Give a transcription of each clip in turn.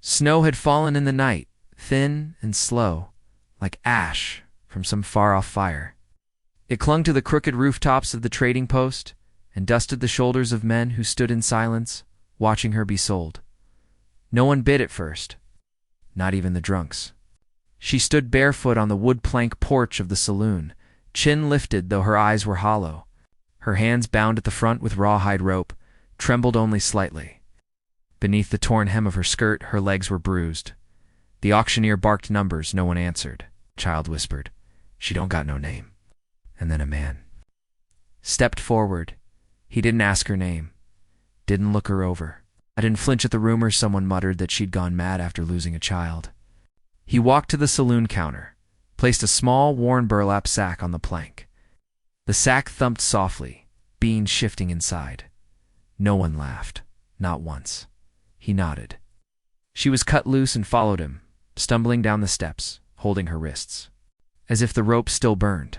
Snow had fallen in the night, thin and slow, like ash from some far-off fire. It clung to the crooked rooftops of the trading post and dusted the shoulders of men who stood in silence, watching her be sold. No one bid at first, not even the drunks. She stood barefoot on the wood plank porch of the saloon, chin lifted though her eyes were hollow. Her hands bound at the front with rawhide rope, trembled only slightly. Beneath the torn hem of her skirt, her legs were bruised. The auctioneer barked numbers, no one answered. Child whispered, "She don't got no name." And then a man stepped forward. He didn't ask her name, didn't look her over. I didn't flinch at the rumor someone muttered that she'd gone mad after losing a child. He walked to the saloon counter, placed a small, worn burlap sack on the plank. The sack thumped softly, beans shifting inside. No one laughed, not once. He nodded. She was cut loose and followed him, stumbling down the steps, holding her wrists, as if the rope still burned.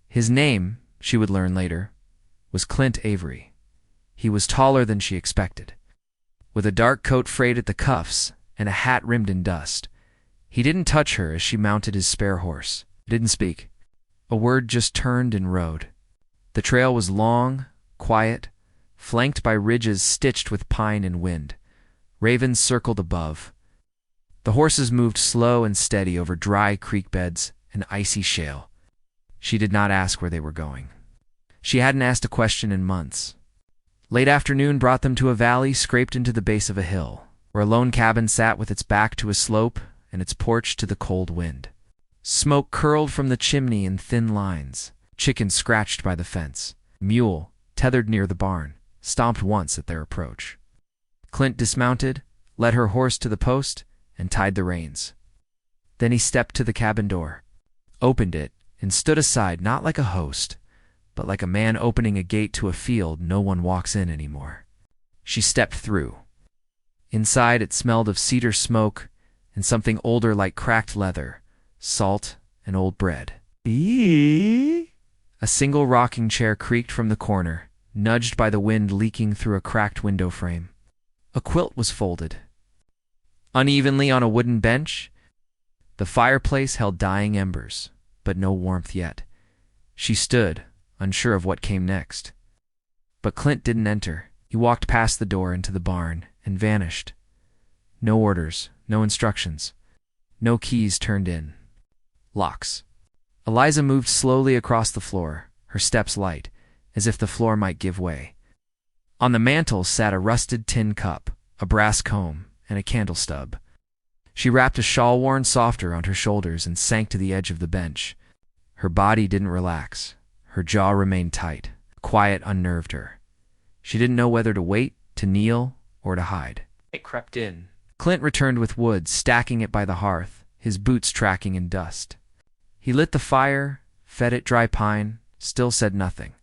His name, she would learn later, was Clint Avery. He was taller than she expected, with a dark coat frayed at the cuffs and a hat rimmed in dust. He didn't touch her as she mounted his spare horse. Didn't speak. A word, just turned and rode. The trail was long, quiet, flanked by ridges stitched with pine and wind. Ravens circled above. The horses moved slow and steady over dry creek beds and icy shale. She did not ask where they were going. She hadn't asked a question in months. Late afternoon brought them to a valley scraped into the base of a hill, where a lone cabin sat with its back to a slope and its porch to the cold wind. Smoke curled from the chimney in thin lines. Chicken scratched by the fence. Mule, tethered near the barn, stomped once at their approach. Clint dismounted, led her horse to the post, and tied the reins. Then he stepped to the cabin door, opened it, and stood aside not like a host, but like a man opening a gate to a field no one walks in anymore. She stepped through. Inside it smelled of cedar smoke and something older like cracked leather, salt, and old bread. A single rocking chair creaked from the corner, nudged by the wind leaking through a cracked window frame. A quilt was folded unevenly on a wooden bench. The fireplace held dying embers, but no warmth yet. She stood, unsure of what came next. But Clint didn't enter. He walked past the door into the barn and vanished. No orders, no instructions, no keys turned in. Locks. Eliza moved slowly across the floor, her steps light, as if the floor might give way. On the mantel sat a rusted tin cup, a brass comb, and a candle stub. She wrapped a shawl worn softer on her shoulders and sank to the edge of the bench. Her body didn't relax. Her jaw remained tight. Quiet unnerved her. She didn't know whether to wait, to kneel, or to hide. It crept in. Clint returned with wood, stacking it by the hearth, his boots tracking in dust. He lit the fire, fed it dry pine, still said nothing.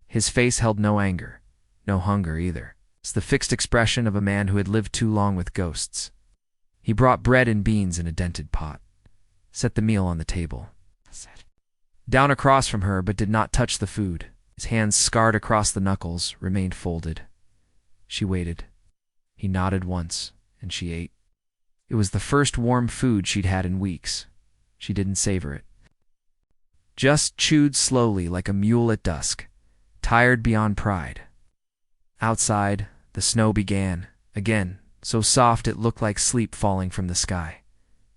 His face held no anger, no hunger either. It's the fixed expression of a man who had lived too long with ghosts. He brought bread and beans in a dented pot, set the meal on the table. Down across from her, but did not touch the food. His hands, scarred across the knuckles, remained folded. She waited. He nodded once, and she ate. It was the first warm food she'd had in weeks. She didn't savor it. Just chewed slowly like a mule at dusk, tired beyond pride. Outside, the snow began, again, so soft it looked like sleep falling from the sky.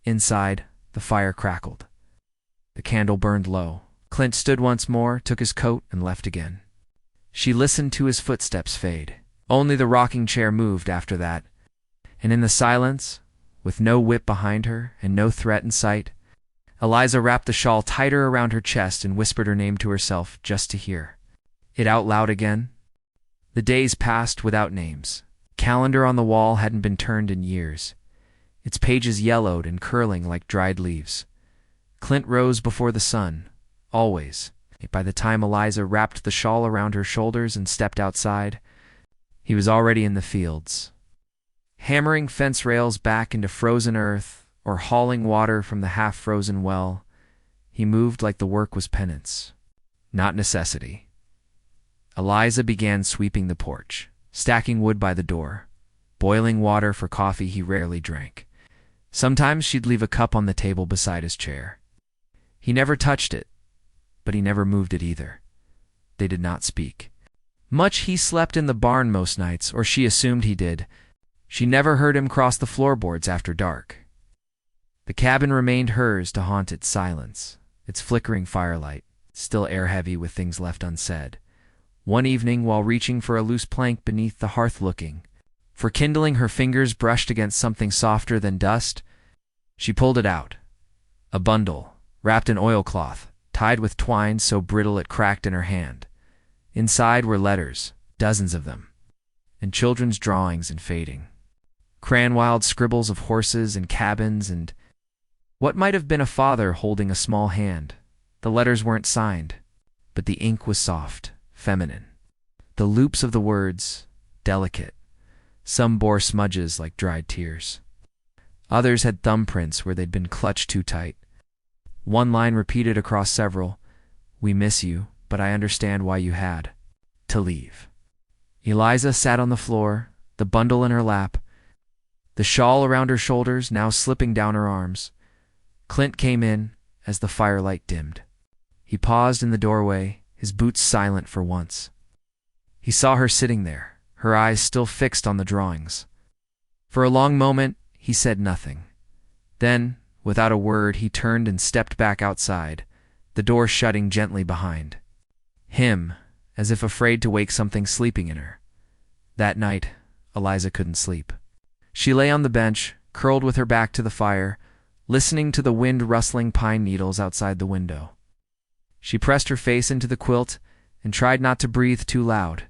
Inside, the fire crackled. The candle burned low. Clint stood once more, took his coat, and left again. She listened to his footsteps fade. Only the rocking chair moved after that. And in the silence, with no whip behind her and no threat in sight, Eliza wrapped the shawl tighter around her chest and whispered her name to herself just to hear it out loud again. The days passed without names. Calendar on the wall hadn't been turned in years. Its pages yellowed and curling like dried leaves. Clint rose before the sun, always. By the time Eliza wrapped the shawl around her shoulders and stepped outside, he was already in the fields, hammering fence rails back into frozen earth or hauling water from the half-frozen well. He moved like the work was penance, not necessity. Eliza began sweeping the porch, stacking wood by the door, boiling water for coffee he rarely drank. Sometimes she'd leave a cup on the table beside his chair. He never touched it, but he never moved it either. They did not speak. Much he slept in the barn most nights, or she assumed he did. She never heard him cross the floorboards after dark. The cabin remained hers to haunt its silence, its flickering firelight, still air-heavy with things left unsaid. One evening, while reaching for a loose plank beneath the hearth looking for kindling, her fingers brushed against something softer than dust. She pulled it out. A bundle, wrapped in oilcloth, tied with twine so brittle it cracked in her hand. Inside were letters, dozens of them, and children's drawings and fading. Crayon-wild scribbles of horses and cabins and what might have been a father holding a small hand. The letters weren't signed, but the ink was soft, feminine. The loops of the words, delicate. Some bore smudges like dried tears. Others had thumbprints where they'd been clutched too tight. One line repeated across several, "We miss you, but I understand why you had to leave." Eliza sat on the floor, the bundle in her lap, the shawl around her shoulders now slipping down her arms. Clint came in as the firelight dimmed. He paused in the doorway, his boots silent for once. He saw her sitting there, her eyes still fixed on the drawings. For a long moment, he said nothing. Then, without a word, he turned and stepped back outside, the door shutting gently behind him, as if afraid to wake something sleeping in her. That night, Eliza couldn't sleep. She lay on the bench, curled with her back to the fire, listening to the wind rustling pine needles outside the window. She pressed her face into the quilt and tried not to breathe too loud.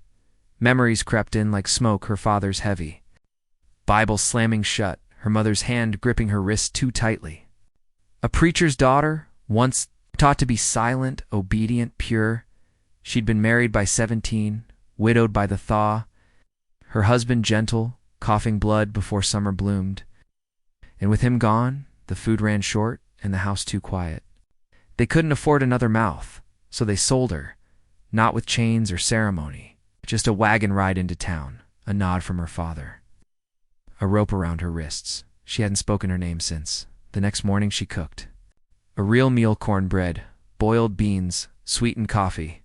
Memories crept in like smoke, her father's heavy Bible slamming shut, her mother's hand gripping her wrist too tightly. A preacher's daughter, once taught to be silent, obedient, pure. She'd been married by 17, widowed by the thaw. Her husband gentle, coughing blood before summer bloomed. And with him gone, the food ran short and the house too quiet. They couldn't afford another mouth, so they sold her, not with chains or ceremony, just a wagon ride into town, a nod from her father. A rope around her wrists. She hadn't spoken her name since. The next morning she cooked. A real meal, cornbread, boiled beans, sweetened coffee.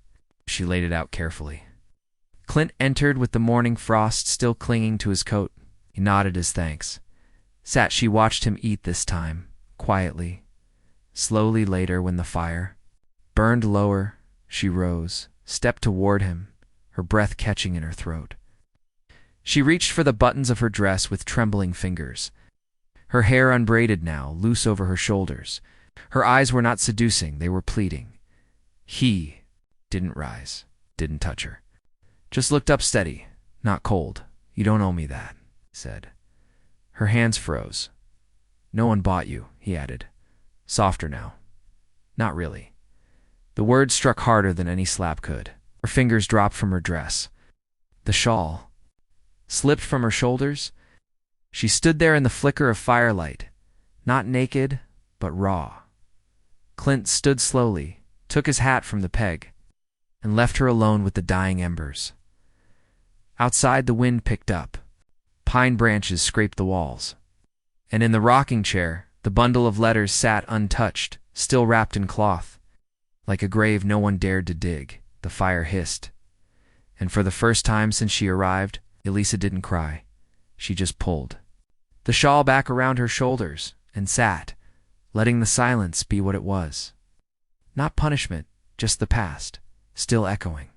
She laid it out carefully. Clint entered with the morning frost still clinging to his coat. He nodded his thanks. She watched him eat this time, quietly. Slowly later, when the fire burned lower, she rose, stepped toward him, her breath catching in her throat. She reached for the buttons of her dress with trembling fingers. Her hair unbraided now, loose over her shoulders. Her eyes were not seducing, they were pleading. He didn't rise, didn't touch her. Just looked up steady, not cold. "You don't owe me that," he said. Her hands froze. "No one bought you," he added. Softer now. "Not really." The words struck harder than any slap could. Her fingers dropped from her dress. The shawl slipped from her shoulders. She stood there in the flicker of firelight, not naked, but raw. Clint stood slowly, took his hat from the peg, and left her alone with the dying embers. Outside, the wind picked up. Pine branches scraped the walls. And in the rocking chair, the bundle of letters sat untouched, still wrapped in cloth. Like a grave no one dared to dig, the fire hissed. And for the first time since she arrived, Elisa didn't cry. She just pulled the shawl back around her shoulders and sat, letting the silence be what it was. Not punishment, just the past, still echoing.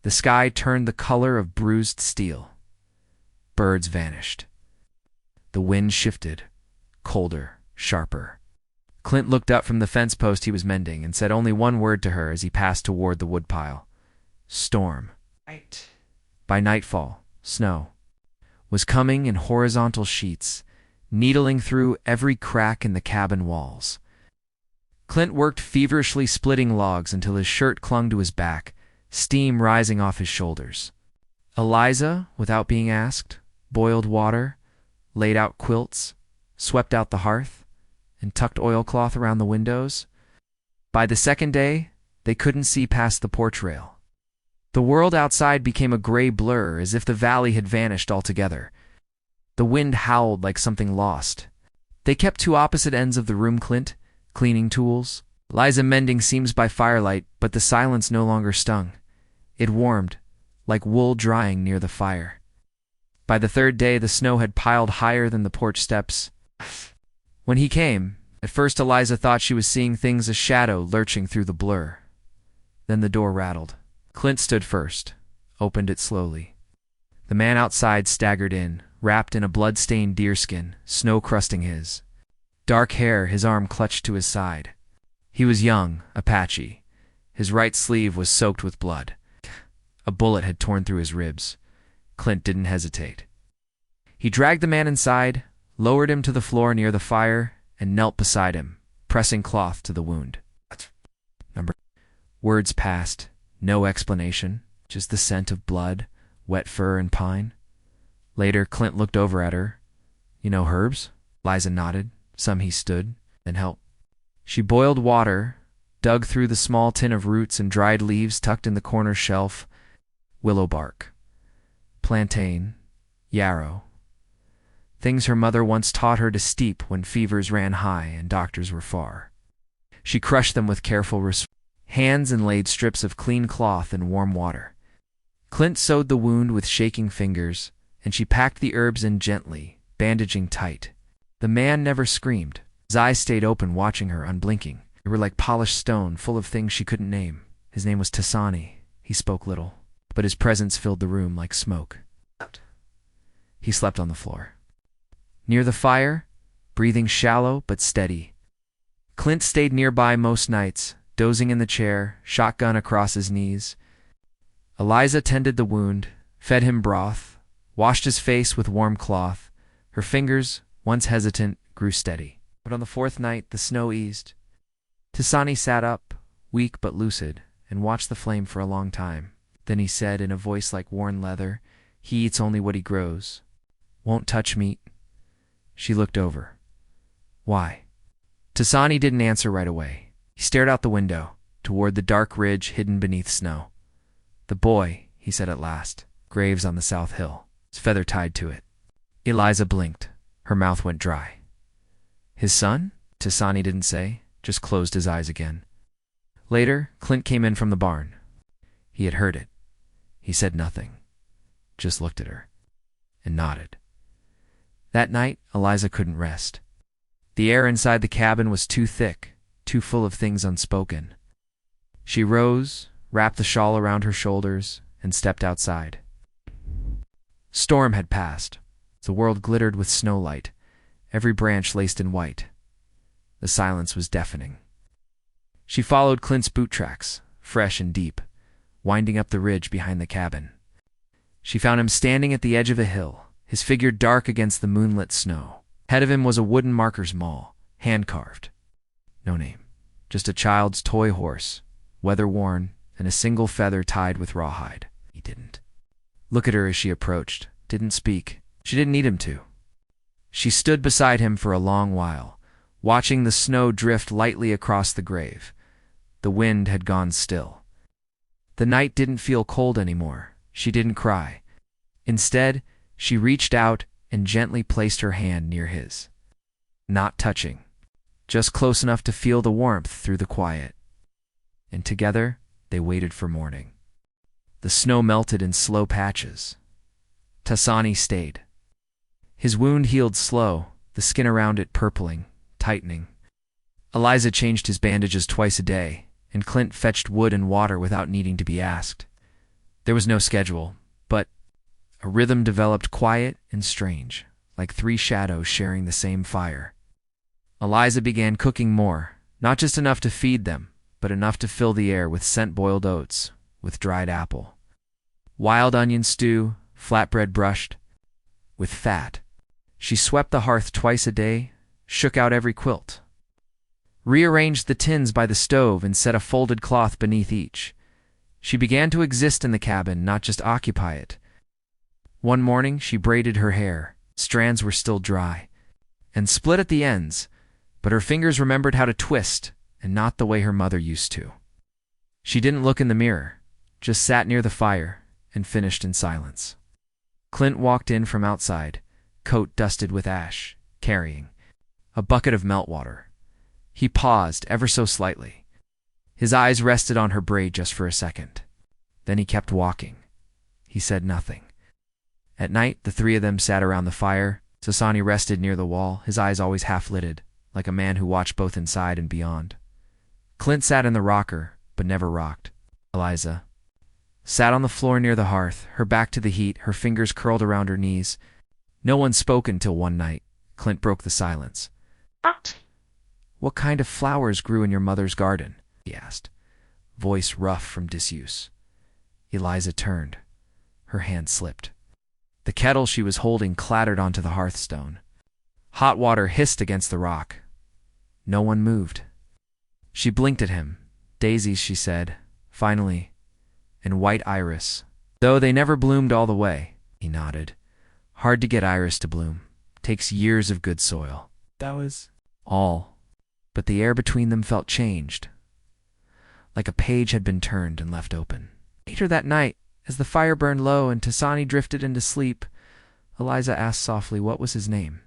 The sky turned the color of bruised steel. Birds vanished. The wind shifted, colder, sharper. Clint looked up from the fence post he was mending and said only one word to her as he passed toward the woodpile. Storm. Right. By nightfall, snow was coming in horizontal sheets, needling through every crack in the cabin walls. Clint worked feverishly splitting logs until his shirt clung to his back, steam rising off his shoulders. Eliza, without being asked, boiled water, laid out quilts, swept out the hearth, and tucked oilcloth around the windows. By the second day, they couldn't see past the porch rail. The world outside became a gray blur, as if the valley had vanished altogether. The wind howled like something lost. They kept two opposite ends of the room: Clint, cleaning tools, Liza mending seams by firelight, but the silence no longer stung. It warmed, like wool drying near the fire. By the third day, the snow had piled higher than the porch steps. When he came, at first Eliza thought she was seeing things: a shadow lurching through the blur. Then the door rattled. Clint stood first, opened it slowly. The man outside staggered in, wrapped in a blood-stained deerskin, snow crusting his dark hair. His arm clutched to his side. He was young, Apache. His right sleeve was soaked with blood. A bullet had torn through his ribs. Clint didn't hesitate. He dragged the man inside, lowered him to the floor near the fire, and knelt beside him, pressing cloth to the wound. Words passed, no explanation, just the scent of blood, wet fur, and pine. Later, Clint looked over at her. "You know herbs?" Liza nodded. "Some." He stood, then helped. She boiled water, dug through the small tin of roots and dried leaves tucked in the corner shelf. Willow bark, plantain, yarrow. Things her mother once taught her to steep when fevers ran high and doctors were far. She crushed them with careful hands and laid strips of clean cloth in warm water. Clint sewed the wound with shaking fingers, and she packed the herbs in gently, bandaging tight. The man never screamed. His eyes stayed open, watching her, unblinking. They were like polished stone, full of things she couldn't name. His name was Tasani. He spoke little, but his presence filled the room like smoke. He slept on the floor, near the fire, breathing shallow but steady. Clint stayed nearby most nights, dozing in the chair, shotgun across his knees. Eliza tended the wound, fed him broth, washed his face with warm cloth. Her fingers, once hesitant, grew steady. But on the fourth night, the snow eased. Tasani sat up, weak but lucid, and watched the flame for a long time. Then he said in a voice like worn leather, "He eats only what he grows. Won't touch meat." She looked over. "Why?" Tasani didn't answer right away. He stared out the window, toward the dark ridge hidden beneath snow. "The boy," he said at last, "graves on the south hill. His feather tied to it." Eliza blinked. Her mouth went dry. "His son?" Tasani didn't say, just closed his eyes again. Later, Clint came in from the barn. He had heard it. He said nothing, just looked at her, and nodded. That night, Eliza couldn't rest. The air inside the cabin was too thick, too full of things unspoken. She rose, wrapped the shawl around her shoulders, and stepped outside. Storm had passed. The world glittered with snowlight, every branch laced in white. The silence was deafening. She followed Clint's boot tracks, fresh and deep, winding up the ridge behind the cabin. She found him standing at the edge of a hill, his figure dark against the moonlit snow. Ahead of him was a wooden marker's maul, hand-carved. No name, just a child's toy horse, weather-worn, and a single feather tied with rawhide. He didn't look at her as she approached, didn't speak. She didn't need him to. She stood beside him for a long while, watching the snow drift lightly across the grave. The wind had gone still. The night didn't feel cold anymore. She didn't cry. Instead, she reached out and gently placed her hand near his. Not touching, just close enough to feel the warmth through the quiet. And together, they waited for morning. The snow melted in slow patches. Tasani stayed. His wound healed slow, the skin around it purpling, tightening. Eliza changed his bandages twice a day, and Clint fetched wood and water without needing to be asked. There was no schedule, but a rhythm developed, quiet and strange, like three shadows sharing the same fire. Eliza began cooking more, not just enough to feed them, but enough to fill the air with scent-boiled oats, with dried apple. Wild onion stew, flatbread brushed, with fat. She swept the hearth twice a day, shook out every quilt, rearranged the tins by the stove and set a folded cloth beneath each. She began to exist in the cabin, not just occupy it. One morning she braided her hair. Strands were still dry and split at the ends, but her fingers remembered how to twist, and not the way her mother used to. She didn't look in the mirror, just sat near the fire and finished in silence. Clint walked in from outside, coat dusted with ash, carrying a bucket of meltwater. He paused ever so slightly. His eyes rested on her braid just for a second. Then he kept walking. He said nothing. At night, the three of them sat around the fire. Sasani rested near the wall, his eyes always half-lidded, like a man who watched both inside and beyond. Clint sat in the rocker, but never rocked. Eliza sat on the floor near the hearth, her back to the heat, her fingers curled around her knees. No one spoke until one night. Clint broke the silence. "What kind of flowers grew in your mother's garden?" he asked, voice rough from disuse. Eliza turned. Her hand slipped. The kettle she was holding clattered onto the hearthstone. Hot water hissed against the rock. No one moved. She blinked at him. "Daisies," she said, finally, and white iris. "Though they never bloomed all the way." He nodded. "Hard to get iris to bloom. Takes years of good soil." That was all. But the air between them felt changed, like a page had been turned and left open. Later that night, as the fire burned low and Tasani drifted into sleep, Eliza asked softly what was his name.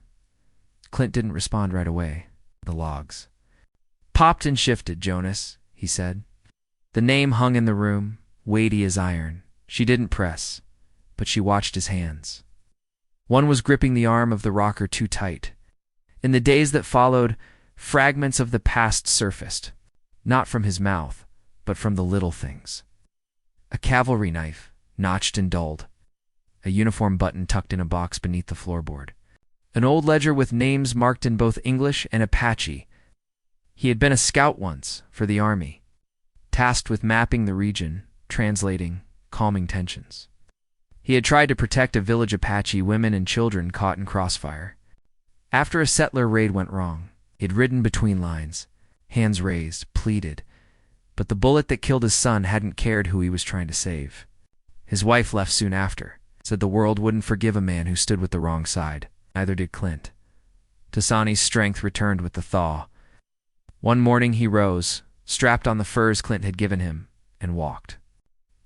Clint didn't respond right away. The logs popped and shifted. "Jonas," he said. The name hung in the room, weighty as iron. She didn't press, but she watched his hands. One was gripping the arm of the rocker too tight. In the days that followed, fragments of the past surfaced, not from his mouth, but from the little things. A cavalry knife, notched and dulled. A uniform button tucked in a box beneath the floorboard. An old ledger with names marked in both English and Apache. He had been a scout once for the army, tasked with mapping the region, translating, calming tensions. He had tried to protect a village Apache women and children caught in crossfire. After a settler raid went wrong, he had ridden between lines, hands raised, pleaded, but the bullet that killed his son hadn't cared who he was trying to save. His wife left soon after, said the world wouldn't forgive a man who stood with the wrong side. Neither did Clint. Tasani's strength returned with the thaw. One morning he rose, strapped on the furs Clint had given him, and walked.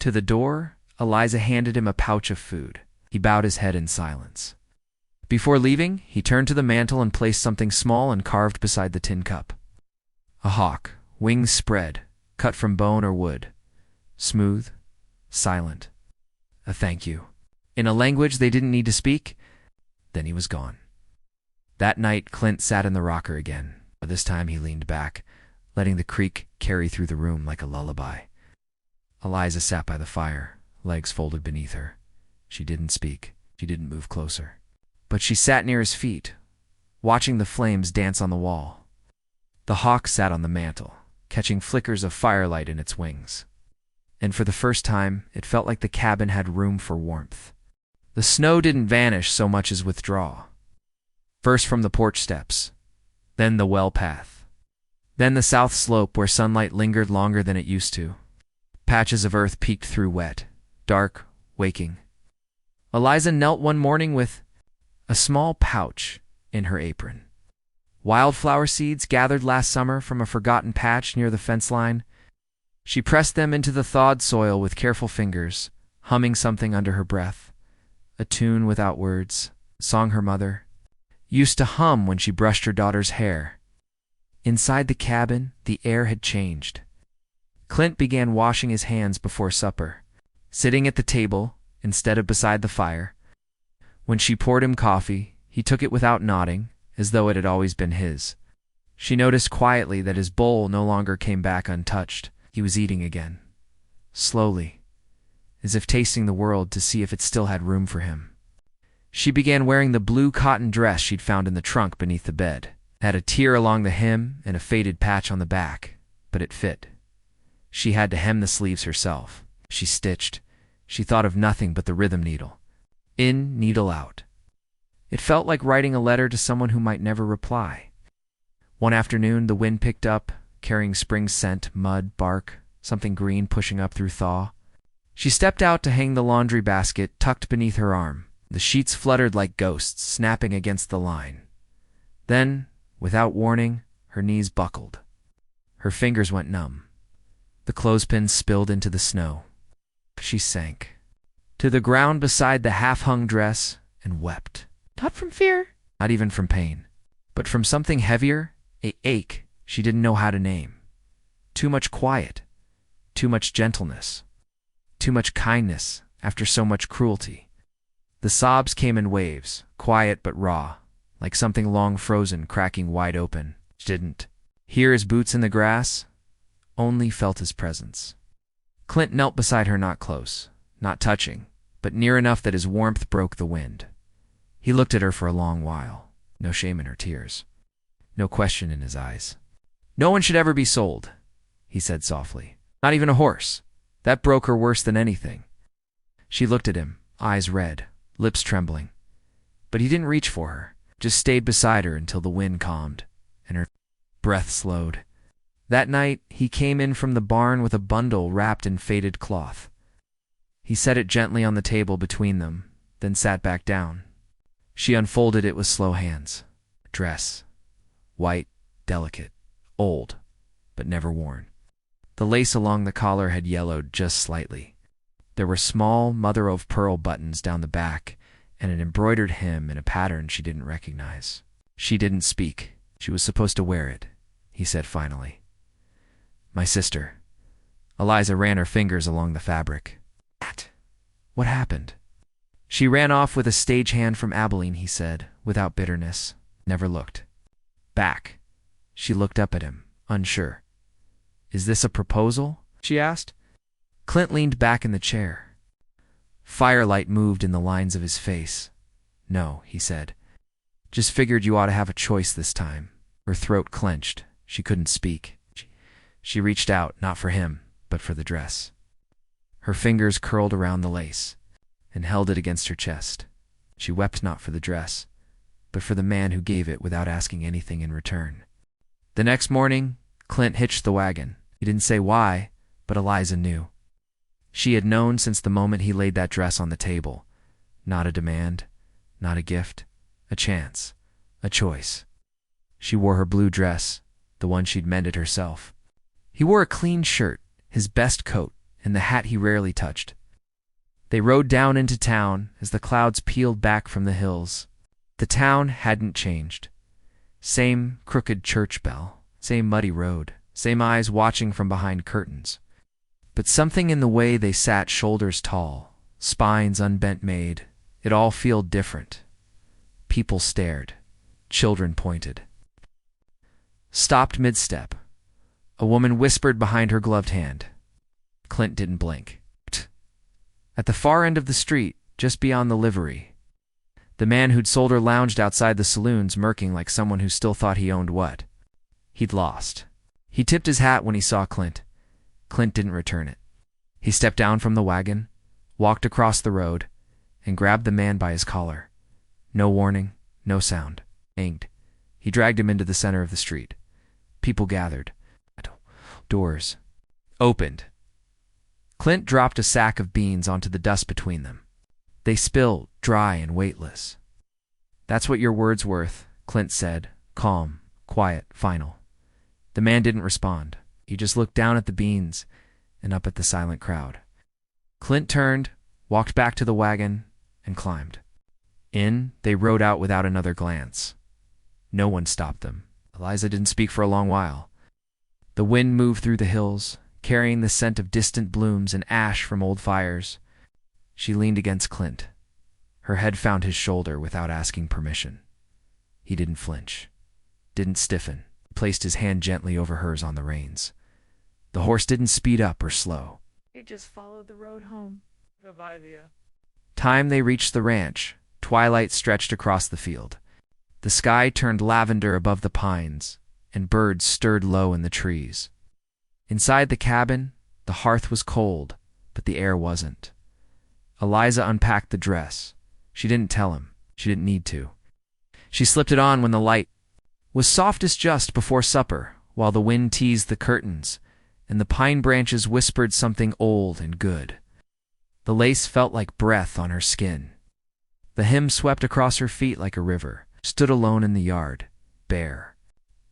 To the door, Eliza handed him a pouch of food. He bowed his head in silence. Before leaving, he turned to the mantel and placed something small and carved beside the tin cup. A hawk, wings spread, cut from bone or wood. Smooth, silent. A thank you. In a language they didn't need to speak. Then he was gone. That night, Clint sat in the rocker again. This time he leaned back, letting the creak carry through the room like a lullaby. Eliza sat by the fire, legs folded beneath her. She didn't speak. She didn't move closer. But she sat near his feet, watching the flames dance on the wall. The hawk sat on the mantel, catching flickers of firelight in its wings. And for the first time, it felt like the cabin had room for warmth. The snow didn't vanish so much as withdraw. First from the porch steps, then the well path, then the south slope where sunlight lingered longer than it used to. Patches of earth peeked through wet, dark, waking. Eliza knelt one morning with a small pouch in her apron. Wildflower seeds gathered last summer from a forgotten patch near the fence line. She pressed them into the thawed soil with careful fingers, humming something under her breath. A tune without words, a song her mother used to hum when she brushed her daughter's hair. Inside the cabin, the air had changed. Clint began washing his hands before supper, sitting at the table instead of beside the fire. When she poured him coffee, he took it without nodding, as though it had always been his. She noticed quietly that his bowl no longer came back untouched. He was eating again, slowly, as if tasting the world to see if it still had room for him. She began wearing the blue cotton dress she'd found in the trunk beneath the bed. It had a tear along the hem and a faded patch on the back, but it fit. She had to hem the sleeves herself. She stitched. She thought of nothing but the rhythm needle. In, needle out. It felt like writing a letter to someone who might never reply. One afternoon, the wind picked up, carrying spring scent, mud, bark, something green pushing up through thaw. She stepped out to hang the laundry basket tucked beneath her arm. The sheets fluttered like ghosts, snapping against the line. Then, without warning, her knees buckled. Her fingers went numb. The clothespins spilled into the snow. She sank to the ground beside the half-hung dress and wept. Not from fear, not even from pain, but from something heavier, a ache she didn't know how to name. Too much quiet, too much gentleness, too much kindness after so much cruelty. The sobs came in waves, quiet but raw, like something long frozen cracking wide open. She didn't hear his boots in the grass, only felt his presence. Clint knelt beside her, not close, not touching, but near enough that his warmth broke the wind. He looked at her for a long while, no shame in her tears, no question in his eyes. "No one should ever be sold," he said softly. "Not even a horse. That broke her worse than anything." She looked at him, eyes red, lips trembling. But he didn't reach for her, just stayed beside her until the wind calmed and her breath slowed. That night, he came in from the barn with a bundle wrapped in faded cloth. He set it gently on the table between them, then sat back down. She unfolded it with slow hands. A dress. White, delicate, old, but never worn. The lace along the collar had yellowed just slightly. There were small mother-of-pearl buttons down the back and an embroidered hem in a pattern she didn't recognize. She didn't speak. She was supposed to wear it, he said finally. "My sister." Eliza ran her fingers along the fabric. "What happened?" "She ran off with a stagehand from Abilene," he said, without bitterness. Never looked back. She looked up at him, unsure. "Is this a proposal?" she asked. Clint leaned back in the chair. Firelight moved in the lines of his face. "No," he said. "Just figured you ought to have a choice this time." Her throat clenched. She couldn't speak. She reached out, not for him, but for the dress. Her fingers curled around the lace and held it against her chest. She wept not for the dress, but for the man who gave it without asking anything in return. The next morning, Clint hitched the wagon. He didn't say why, but Eliza knew. She had known since the moment he laid that dress on the table. Not a demand, not a gift, a chance, a choice. She wore her blue dress, the one she'd mended herself. He wore a clean shirt, his best coat, and the hat he rarely touched. They rode down into town as the clouds peeled back from the hills. The town hadn't changed. Same crooked church bell, same muddy road, same eyes watching from behind curtains. But something in the way they sat shoulders tall, spines unbent made, it all felt different. People stared. Children pointed. Stopped mid-step. A woman whispered behind her gloved hand. Clint didn't blink. At the far end of the street, just beyond the livery, the man who'd sold her lounged outside the saloons, murking like someone who still thought he owned what he'd lost. He tipped his hat when he saw Clint. Clint didn't return it. He stepped down from the wagon, walked across the road, and grabbed the man by his collar. No warning, no sound. Anged. He dragged him into the center of the street. People gathered. Doors opened. Clint dropped a sack of beans onto the dust between them. They spilled, dry and weightless. "That's what your word's worth," Clint said, calm, quiet, final. The man didn't respond. He just looked down at the beans and up at the silent crowd. Clint turned, walked back to the wagon, and climbed. In, they rode out without another glance. No one stopped them. Eliza didn't speak for a long while. The wind moved through the hills, carrying the scent of distant blooms and ash from old fires. She leaned against Clint. Her head found his shoulder without asking permission. He didn't flinch, didn't stiffen. He placed his hand gently over hers on the reins. The horse didn't speed up or slow. It just followed the road home. Time they reached the ranch, twilight stretched across the field. The sky turned lavender above the pines, and birds stirred low in the trees. Inside the cabin, the hearth was cold, but the air wasn't. Eliza unpacked the dress. She didn't tell him. She didn't need to. She slipped it on when the light was softest just before supper, while the wind teased the curtains, and the pine branches whispered something old and good. The lace felt like breath on her skin. The hem swept across her feet like a river, stood alone in the yard, bare.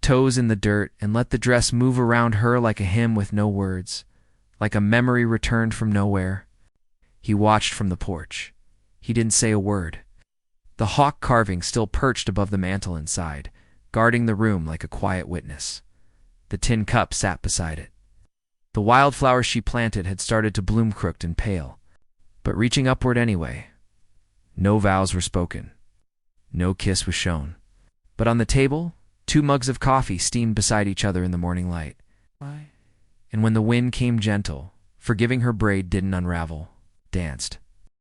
Toes in the dirt, and let the dress move around her like a hymn with no words, like a memory returned from nowhere. He watched from the porch. He didn't say a word. the hawk carving still perched above the mantel inside, guarding the room like a quiet witness. The tin cup sat beside it. The wildflowers she planted had started to bloom crooked and pale, but reaching upward anyway. No vows were spoken. No kiss was shown. But on the table, 2 mugs of coffee steamed beside each other in the morning light. And when the wind came gentle, forgiving her braid didn't unravel, danced.